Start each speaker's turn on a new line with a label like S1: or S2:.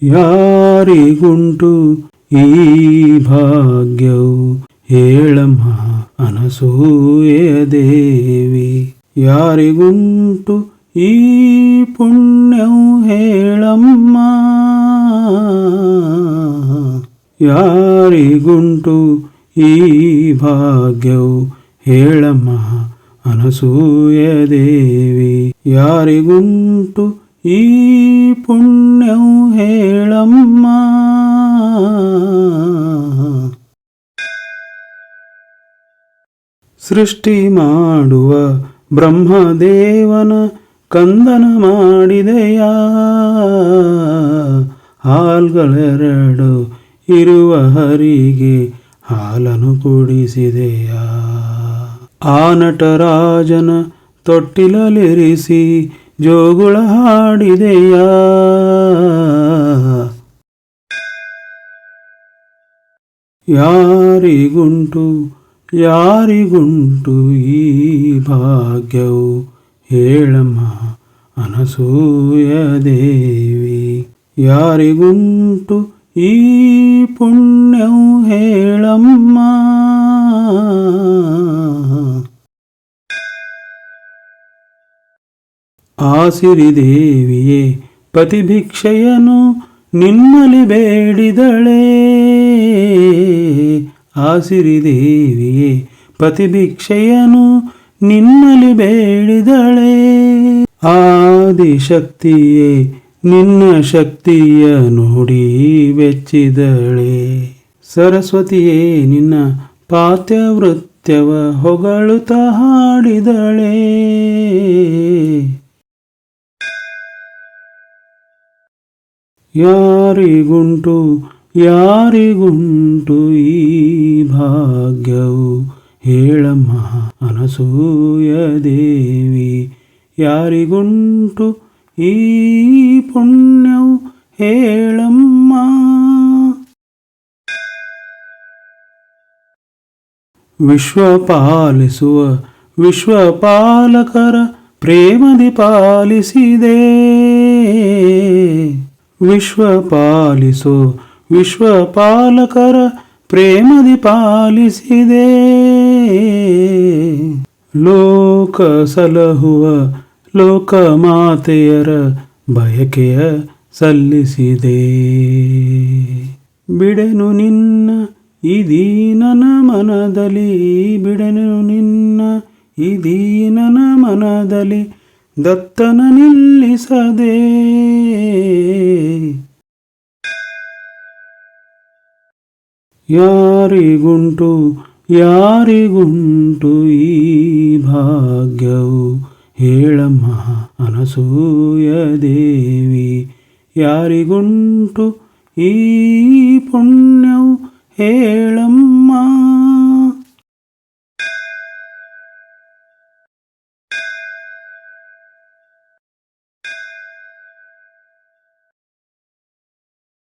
S1: ಯಾರಿಗುಂಟು ಈ ಭಾಗ್ಯವು ಹೇಳಮ್ಮ ಅನಸೂಯೆ ದೇವಿ. ಯಾರಿಗುಂಟು ಈ ಪುಣ್ಯವು ಹೇಳಮ್ಮ. ಯಾರಿಗುಂಟು ಈ ಭಾಗ್ಯವು ಹೇಳಮ್ಮ ಅನಸೂಯೆ ದೇವಿ. ಯಾರಿಗುಂಟು ಈ ಪುಣ್ಯವು ಹೇಳಮ್ಮ. ಸೃಷ್ಟಿ ಮಾಡುವ ಬ್ರಹ್ಮದೇವನ ಕಂದನ ಮಾಡಿದೆಯಾ. ಹಾಲ್ಗಳೆರಡು ಇರುವ ಹರಿಗೆ ಹಾಲನ್ನು ಕುಡಿಸಿದೆಯಾ. ಆ ನಟರಾಜನ ತೊಟ್ಟಿಲಲ್ಲಿರಿಸಿ ಜೋಗುಳ ಹಾಡಿದೆಯಾ. ಯಾರಿಗುಂಟು ಯಾರಿಗುಂಟು ಈ ಭಾಗ್ಯವು ಹೇಳಮ್ಮ ಅನಸೂಯ ದೇವಿ. ಯಾರಿಗುಂಟು ಈ ಪುಣ್ಯವು ಹೇಳಮ್ಮ. ಆ ಸಿರಿದೇವಿಯೇ ಪತಿಭಿಕ್ಷೆಯನು ನಿನ್ನಲಿ ಬೇಡಿದಳೆ. ಆ ಸಿರಿದೇವಿಯೇ ಪತಿಭಿಕ್ಷೆಯನು ನಿನ್ನಲಿ ಬೇಡಿದಳೆ. ಆದಿಶಕ್ತಿಯೇ ನಿನ್ನ ಶಕ್ತಿಯ ನೋಡಿ ಬೆಚ್ಚಿದಳೆ. ಸರಸ್ವತಿಯೇ ನಿನ್ನ ಪಾತ್ಯವೃತ್ಯವ ಹೊಗಳುತ್ತ ಹಾಡಿದಳೆ. ಯಾರಿಗುಂಟು ಯಾರಿಗುಂಟು ಈ ಭಾಗ್ಯವು ಹೇಳಮ್ಮ ಅನಸೂಯ ದೇವಿ. ಯಾರಿಗುಂಟು ಈ ಪುಣ್ಯವು ಹೇಳಮ್ಮ. ವಿಶ್ವಪಾಲಿಸುವ ವಿಶ್ವಪಾಲಕರ ಪ್ರೇಮದಿ ಪಾಲಿಸಿದೆ. ವಿಶ್ವಪಾಲಿಸೋ ವಿಶ್ವಪಾಲಕರ ಪ್ರೇಮದಿ ಪಾಲಿಸಿದೆ. ಲೋಕ ಸಲಹುವ ಲೋಕಮಾತೆಯರ ಬಯಕೆಯ ಸಲ್ಲಿಸಿದೆ. ಬಿಡೆನು ನಿನ್ನ ಇದೀನನ ಮನದಲ್ಲಿ. ಬಿಡೆನು ನಿನ್ನ ಇದೀನನ ಮನದಲ್ಲಿ ದತ್ತನ ನಿಲ್ಲಿಸದೆ. ಯಾರಿಗುಂಟು ಯಾರಿಗುಂಟು ಈ ಭಾಗ್ಯವು ಹೇಳಮ್ಮ ಅನಸೂಯ ದೇವಿ. ಯಾರಿಗುಂಟು ಈ ಪುಣ್ಯವು ಹೇಳಮ್ಮ.